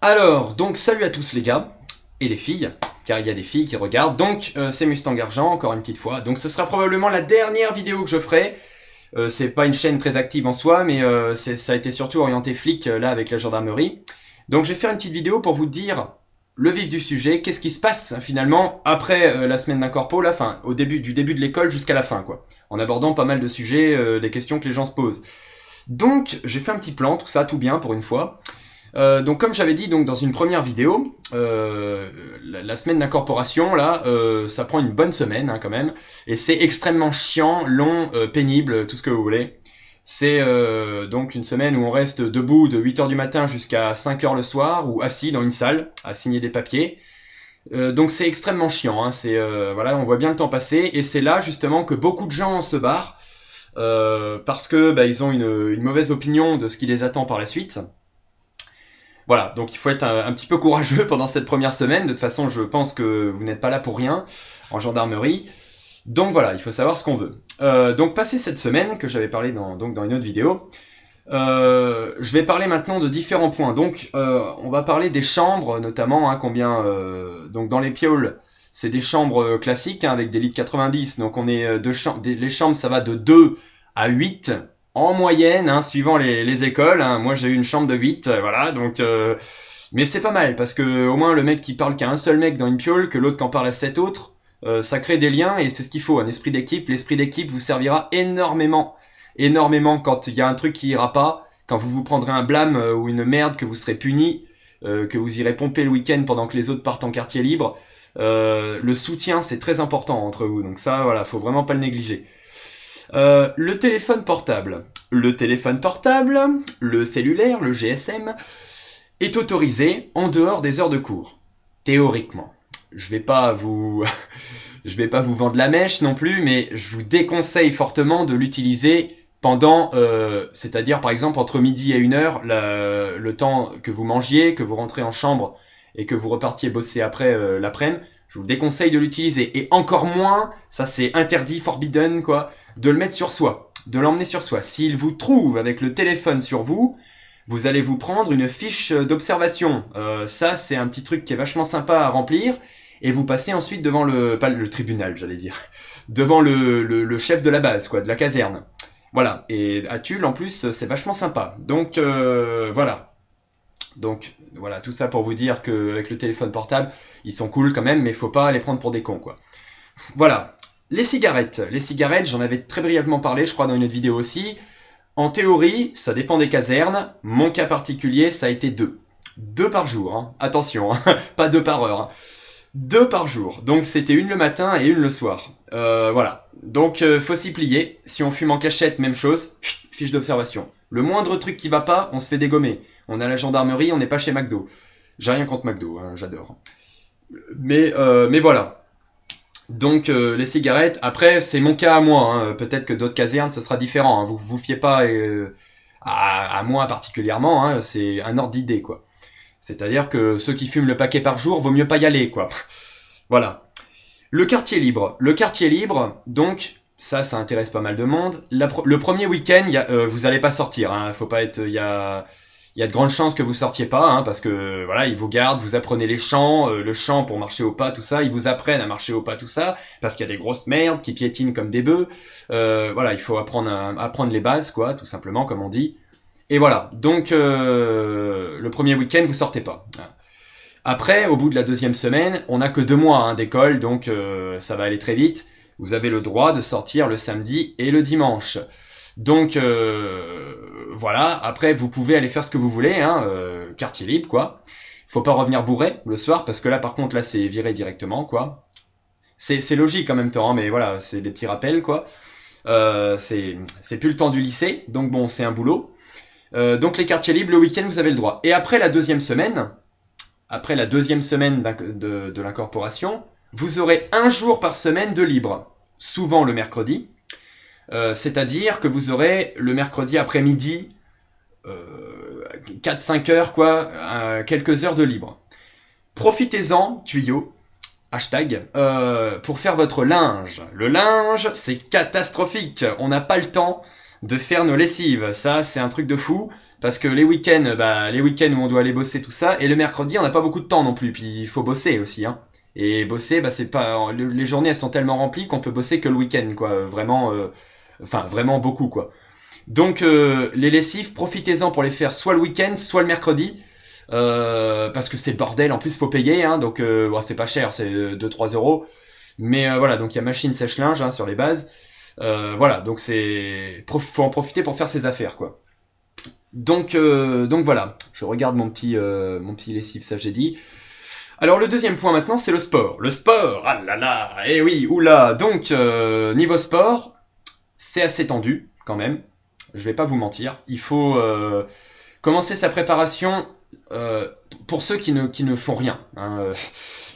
Alors, donc salut à tous les gars, et les filles, car il y a des filles qui regardent. Donc c'est Mustang Argent, encore une petite fois. Donc ce sera probablement la dernière vidéo que je ferai. C'est pas une chaîne très active en soi, mais ça a été surtout orienté flic, là, avec la gendarmerie. Donc je vais faire une petite vidéo pour vous dire le vif du sujet, qu'est-ce qui se passe finalement après la semaine d'un corpo, là, fin, du début de l'école jusqu'à la fin, quoi. En abordant pas mal de sujets, des questions que les gens se posent. Donc j'ai fait un petit plan, tout ça, tout bien pour une fois. Donc comme j'avais dit donc dans une première vidéo, la semaine d'incorporation là, ça prend une bonne semaine hein, quand même, et c'est extrêmement chiant, long, pénible, tout ce que vous voulez. C'est donc une semaine où on reste debout de 8h du matin jusqu'à 5h le soir, ou assis dans une salle à signer des papiers. Donc c'est extrêmement chiant, hein, voilà, on voit bien le temps passer, et c'est là justement que beaucoup de gens se barrent, parce que ils ont une mauvaise opinion de ce qui les attend par la suite. Voilà, donc il faut être un petit peu courageux pendant cette première semaine. De toute façon, je pense que vous n'êtes pas là pour rien en gendarmerie. Donc voilà, il faut savoir ce qu'on veut. Donc passé cette semaine, que j'avais parlé dans une autre vidéo, je vais parler maintenant de différents points. Donc on va parler des chambres, notamment, hein, combien... donc dans les pioles, c'est des chambres classiques, hein, avec des lits de 90. Donc on est les chambres, ça va de 2 à 8 en moyenne, hein, suivant les écoles. Hein. Moi j'ai eu une chambre de 8, voilà, donc... mais c'est pas mal, parce que au moins le mec qui parle qu'à un seul mec dans une piole, que l'autre qui en parle à 7 autres, ça crée des liens, et c'est ce qu'il faut, un esprit d'équipe. L'esprit d'équipe vous servira énormément, énormément quand il y a un truc qui ira pas, quand vous vous prendrez un blâme ou une merde, que vous serez puni, que vous irez pomper le week-end pendant que les autres partent en quartier libre. Le soutien, c'est très important entre vous, donc ça, voilà, faut vraiment pas le négliger. Le téléphone portable. Le téléphone portable, le cellulaire, le GSM, est autorisé en dehors des heures de cours. Théoriquement. Je vais pas vous vendre la mèche non plus, mais je vous déconseille fortement de l'utiliser pendant, c'est-à-dire par exemple entre midi et 1h, le temps que vous mangiez, que vous rentrez en chambre et que vous repartiez bosser après l'après-midi. Je vous déconseille de l'utiliser. Et encore moins, ça c'est interdit, forbidden quoi, de le mettre sur soi, de l'emmener sur soi. S'il vous trouve avec le téléphone sur vous, vous allez vous prendre une fiche d'observation. Ça c'est un petit truc qui est vachement sympa à remplir. Et vous passez ensuite devant pas le tribunal, j'allais dire, devant le chef de la base, quoi, de la caserne. Voilà. Et à Tulle, en plus, c'est vachement sympa. Donc voilà. Donc voilà, tout ça pour vous dire qu'avec le téléphone portable, ils sont cool quand même, mais faut pas les prendre pour des cons, quoi. Voilà. Les cigarettes, j'en avais très brièvement parlé, je crois, dans une autre vidéo aussi. En théorie, ça dépend des casernes. Mon cas particulier, ça a été 2. 2 par jour, hein. Attention, hein. Pas 2 par heure. Hein. 2 par jour. Donc c'était une le matin et une le soir. Voilà. Donc faut s'y plier. Si on fume en cachette, même chose. Fiche d'observation. Le moindre truc qui va pas, on se fait dégommer. On a la gendarmerie, on n'est pas chez McDo. J'ai rien contre McDo, hein, j'adore. Mais voilà. Donc les cigarettes, après c'est mon cas à moi, hein. Peut-être que d'autres casernes ce sera différent, hein. Vous fiez pas à moi particulièrement, hein. C'est un ordre d'idée quoi. C'est-à-dire que ceux qui fument le paquet par jour, vaut mieux pas y aller quoi. Voilà. Le quartier libre, donc ça intéresse pas mal de monde. Le premier week-end, vous allez pas sortir, hein. Faut pas être, il y a de grandes chances que vous sortiez pas, hein, parce que voilà, ils vous gardent, vous apprenez les chants, le chant pour marcher au pas, tout ça, ils vous apprennent à marcher au pas, tout ça, parce qu'il y a des grosses merdes qui piétinent comme des bœufs. Voilà, il faut apprendre les bases, quoi, tout simplement, comme on dit. Et voilà, donc le premier week-end, vous sortez pas. Après, au bout de la deuxième semaine, on n'a que 2 mois hein, d'école, donc ça va aller très vite. Vous avez le droit de sortir le samedi et le dimanche. Donc voilà, après vous pouvez aller faire ce que vous voulez, hein, quartier libre quoi. Faut pas revenir bourré le soir, parce que là par contre là c'est viré directement quoi. C'est logique en même temps, hein, mais voilà, c'est des petits rappels quoi. C'est plus le temps du lycée, donc bon c'est un boulot. Donc les quartiers libres, le week-end vous avez le droit. Et après la deuxième semaine de l'incorporation, vous aurez 1 jour par semaine de libre, souvent le mercredi. C'est-à-dire que vous aurez le mercredi après-midi 4-5 heures, quoi, quelques heures de libre. Profitez-en, tuyau, hashtag, pour faire votre linge. Le linge, c'est catastrophique. On n'a pas le temps de faire nos lessives. Ça, c'est un truc de fou, parce que les week-ends où on doit aller bosser tout ça, et le mercredi, on n'a pas beaucoup de temps non plus, puis il faut bosser aussi, hein. Et bosser, c'est pas, les journées elles sont tellement remplies qu'on peut bosser que le week-end, quoi. Vraiment, vraiment beaucoup, quoi. Donc les lessives, profitez-en pour les faire soit le week-end, soit le mercredi. Parce que c'est le bordel, en plus faut payer, hein, donc bon, c'est pas cher, c'est 2-3 euros. Mais voilà, donc il y a machine sèche-linge hein, sur les bases. Voilà, donc faut en profiter pour faire ses affaires, quoi. Donc voilà, je regarde mon petit lessive, ça j'ai dit. Alors le deuxième point maintenant, c'est le sport. Le sport, ah là là, eh oui, oula. Donc niveau sport, c'est assez tendu quand même. Je vais pas vous mentir. Il faut commencer sa préparation pour ceux qui ne font rien, hein,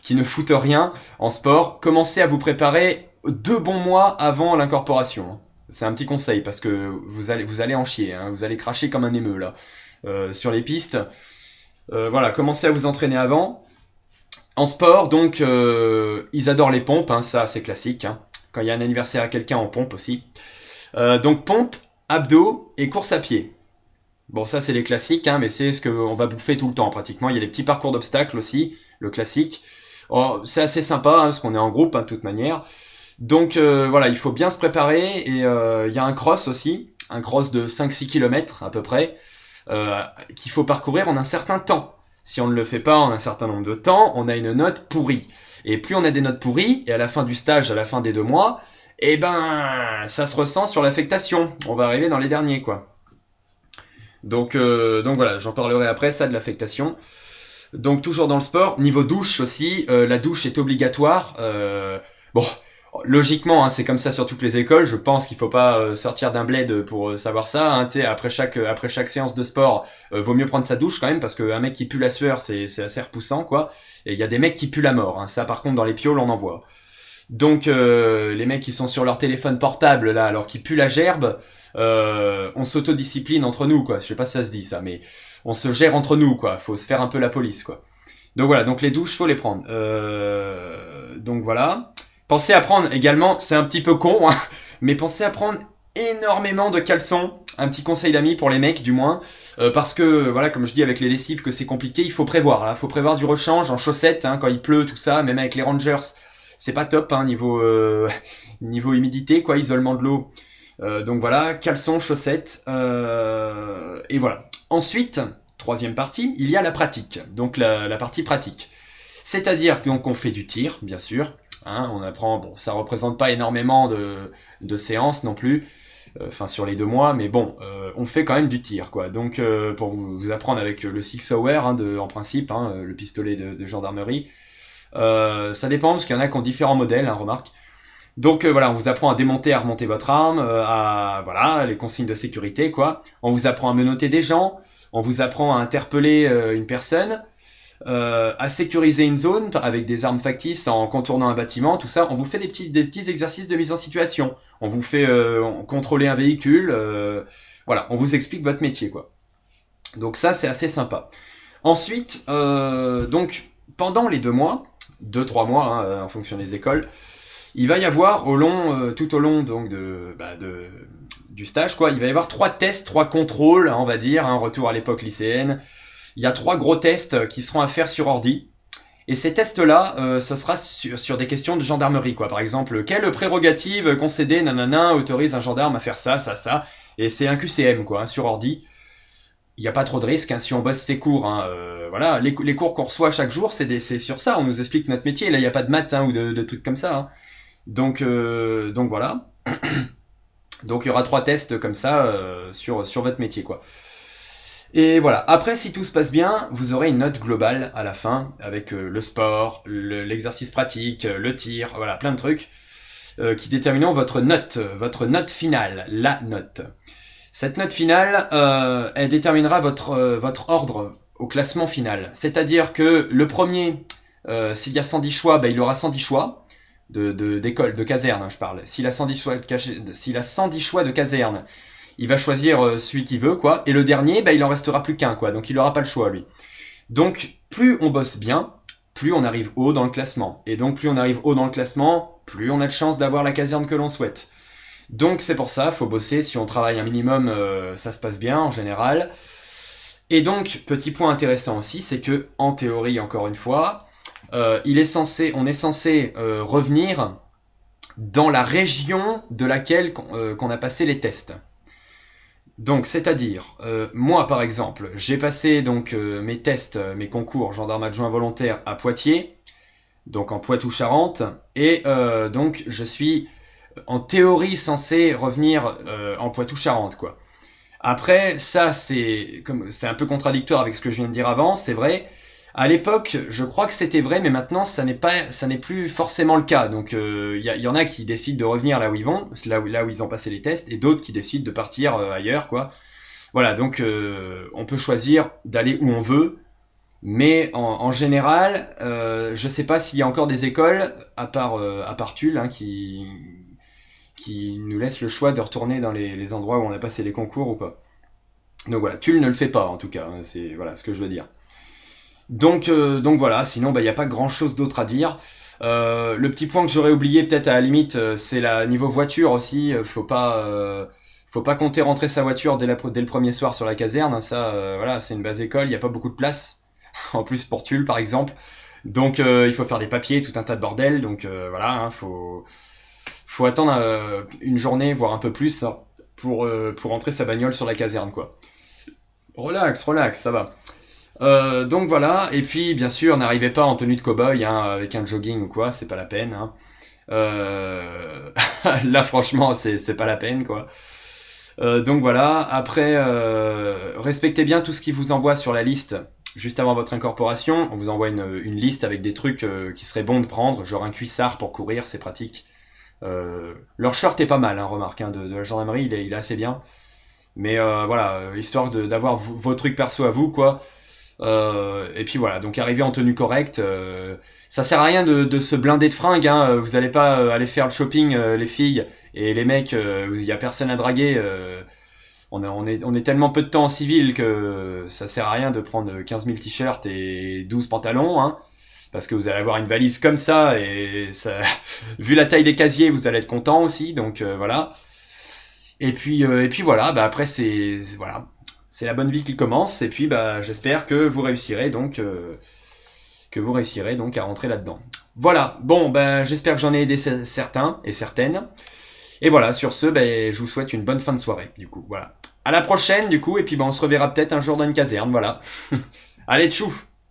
qui ne foutent rien en sport. Commencez à vous préparer 2 bons mois avant l'incorporation, hein. C'est un petit conseil parce que vous allez en chier, hein, vous allez cracher comme un émeu là sur les pistes. Voilà, commencez à vous entraîner avant. En sport, donc, ils adorent les pompes, hein, ça c'est classique, hein. Quand il y a un anniversaire à quelqu'un, on pompe aussi. Donc pompe, abdos et course à pied. Bon, ça c'est les classiques, hein, mais c'est ce qu'on va bouffer tout le temps pratiquement. Il y a les petits parcours d'obstacles aussi, le classique. Oh, c'est assez sympa, hein, parce qu'on est en groupe, hein, de toute manière. Donc voilà, il faut bien se préparer. Et il y a un cross aussi, un cross de 5-6 km à peu près, qu'il faut parcourir en un certain temps. Si on ne le fait pas en un certain nombre de temps, on a une note pourrie. Et plus on a des notes pourries, et à la fin du stage, à la fin des 2 mois, eh ben, ça se ressent sur l'affectation. On va arriver dans les derniers, quoi. Donc voilà, j'en parlerai après, ça, de l'affectation. Donc toujours dans le sport, niveau douche aussi, la douche est obligatoire. Bon, logiquement, hein, c'est comme ça sur toutes les écoles. Je pense qu'il faut pas sortir d'un bled pour savoir ça, hein, tu sais, après chaque séance de sport, vaut mieux prendre sa douche quand même, parce qu'un mec qui pue la sueur, c'est assez repoussant, quoi. Et il y a des mecs qui puent la mort, hein. Ça par contre dans les pioles on en voit. Donc les mecs qui sont sur leur téléphone portable là, alors qu'ils puent la gerbe, on s'autodiscipline entre nous, quoi. Je sais pas si ça se dit ça, mais on se gère entre nous, quoi. Faut se faire un peu la police, quoi. Donc voilà, donc les douches, faut les prendre. Donc voilà. Pensez à prendre également, c'est un petit peu con, hein, mais pensez à prendre énormément de caleçons. Un petit conseil d'amis pour les mecs, du moins. Parce que, voilà, comme je dis avec les lessives que c'est compliqué, il faut prévoir. Hein, faut prévoir du rechange en chaussettes, hein, quand il pleut, tout ça. Même avec les Rangers, c'est pas top, hein, niveau humidité, quoi, isolement de l'eau. Donc voilà, caleçons, chaussettes, et voilà. Ensuite, troisième partie, il y a la pratique. Donc la partie pratique. C'est-à-dire qu'on fait du tir, bien sûr. Hein, on apprend, bon, ça représente pas énormément de séances non plus, enfin sur les 2 mois, mais bon, on fait quand même du tir, quoi. Donc pour vous apprendre avec le Six Hour, hein, en principe, hein, le pistolet de gendarmerie, ça dépend parce qu'il y en a qui ont différents modèles, hein, remarque. Donc voilà, on vous apprend à démonter, à remonter votre arme, à voilà les consignes de sécurité, quoi. On vous apprend à menotter des gens, on vous apprend à interpeller une personne. À sécuriser une zone avec des armes factices en contournant un bâtiment, tout ça. On vous fait des petits exercices de mise en situation. On vous fait contrôler un véhicule. Voilà, on vous explique votre métier, quoi. Donc ça, c'est assez sympa. Ensuite, donc pendant les 2 mois, 2-3 mois, hein, en fonction des écoles, il va y avoir tout au long donc du stage, quoi, il va y avoir 3 tests, 3 contrôles, hein, on va dire, un retour à l'époque lycéenne. Il y a 3 gros tests qui seront à faire sur ordi. Et ces tests-là, ce sera sur des questions de gendarmerie, quoi. Par exemple, quelle prérogative concédée, nanana, autorise un gendarme à faire ça, ça, ça. Et c'est un QCM, quoi, hein, sur ordi. Il n'y a pas trop de risques, hein, si on bosse ses cours, hein, voilà. Les cours qu'on reçoit chaque jour, c'est sur ça. On nous explique notre métier. Là, il n'y a pas de maths, hein, ou de trucs comme ça, hein. Donc voilà. Donc il y aura 3 tests comme ça sur votre métier, quoi. Et voilà, après si tout se passe bien, vous aurez une note globale à la fin, avec le sport, l'exercice pratique, le tir, voilà, plein de trucs, qui détermineront votre note finale, la note. Cette note finale, elle déterminera votre ordre au classement final. C'est-à-dire que le premier, s'il y a 110 choix, il aura 110 choix d'école, de caserne, hein, je parle. S'il a 110 choix de caserne, il va choisir celui qu'il veut, quoi. Et le dernier, il en restera plus qu'un, quoi. Donc il n'aura pas le choix, lui. Donc plus on bosse bien, plus on arrive haut dans le classement. Et donc plus on arrive haut dans le classement, plus on a de chance d'avoir la caserne que l'on souhaite. Donc c'est pour ça, faut bosser, si on travaille un minimum, ça se passe bien en général. Et donc, petit point intéressant aussi, c'est que, en théorie, encore une fois, on est censé revenir dans la région de laquelle qu'on a passé les tests. Donc, c'est-à-dire, moi par exemple, j'ai passé donc mes tests, mes concours gendarme adjoint volontaire à Poitiers, donc en Poitou-Charentes, et donc je suis en théorie censé revenir en Poitou-Charentes, quoi. Après, ça c'est un peu contradictoire avec ce que je viens de dire avant, c'est vrai. À l'époque, je crois que c'était vrai, mais maintenant ça n'est plus forcément le cas. Donc y en a qui décident de revenir là où ils vont, là où ils ont passé les tests, et d'autres qui décident de partir ailleurs, quoi. Voilà, donc on peut choisir d'aller où on veut, mais en général, je sais pas s'il y a encore des écoles, à part Tulle, hein, qui nous laissent le choix de retourner dans les endroits où on a passé les concours ou pas. Donc voilà, Tulle ne le fait pas en tout cas, c'est voilà ce que je veux dire. Donc voilà, sinon il n'y a pas grand chose d'autre à dire. Le petit point que j'aurais oublié peut-être à la limite, c'est la niveau voiture aussi. Faut pas compter rentrer sa voiture dès le premier soir sur la caserne. Ça, voilà, c'est une base école, il n'y a pas beaucoup de place. En plus pour Tulle par exemple. Donc il faut faire des papiers, tout un tas de bordel. Donc voilà, hein, faut attendre une journée, voire un peu plus, ça, pour rentrer sa bagnole sur la caserne, quoi. Relax, relax, ça va. Donc voilà, et puis bien sûr, n'arrivez pas en tenue de cow-boy, hein, avec un jogging ou quoi, c'est pas la peine, hein. Euh, Là franchement, c'est pas la peine, quoi. Donc voilà, après, respectez bien tout ce qui vous envoie sur la liste juste avant votre incorporation. On vous envoie une liste avec des trucs qui seraient bons de prendre, genre un cuissard pour courir, c'est pratique. Leur short est pas mal, hein, remarque, hein, de la gendarmerie, il est assez bien. Mais voilà, histoire d'avoir vos trucs perso à vous, quoi. Et puis voilà, donc arriver en tenue correcte, ça sert à rien de se blinder de fringues, hein. Vous allez pas aller faire le shopping, les filles et les mecs, il y a personne à draguer. On est tellement peu de temps en civil que ça sert à rien de prendre 15 000 t-shirts et 12 pantalons, hein, parce que vous allez avoir une valise comme ça et ça, vu la taille des casiers, vous allez être content aussi, donc voilà. Et puis voilà, bah après voilà, c'est la bonne vie qui commence. Et puis bah j'espère que vous réussirez donc à rentrer là-dedans. Voilà, bon bah j'espère que j'en ai aidé certains et certaines. Et voilà, sur ce, bah, je vous souhaite une bonne fin de soirée. Du coup, voilà. À la prochaine, du coup, et puis bah on se reverra peut-être un jour dans une caserne, voilà. Allez, tchou!